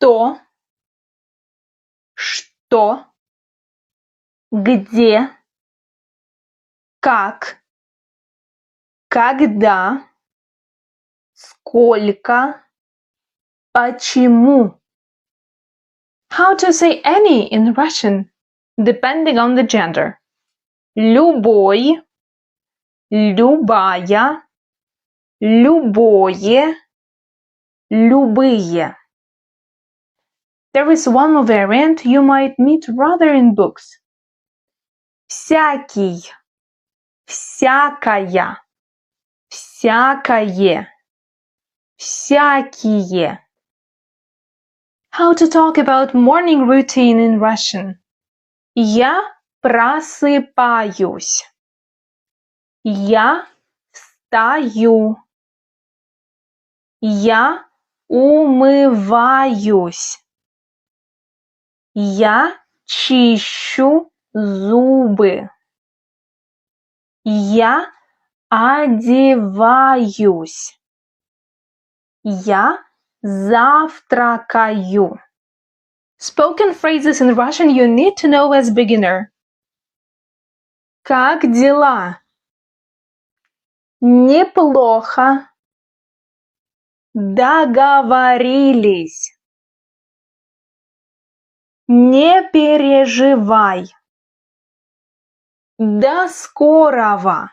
кто, что, где, как, когда, сколько, почему. How to say any in Russian, depending on the gender. Любой, любая, любое, любые. There is one more variant you might meet rather in books. Всякий, всякая, всякое, всякие. How to talk about morning routine in Russian. Я просыпаюсь. Я встаю. Я умываюсь. Я чищу зубы. Я одеваюсь. Я завтракаю. Spoken phrases in Russian you need to know as beginner. Как дела? Неплохо. Договорились. Не переживай. До скорого.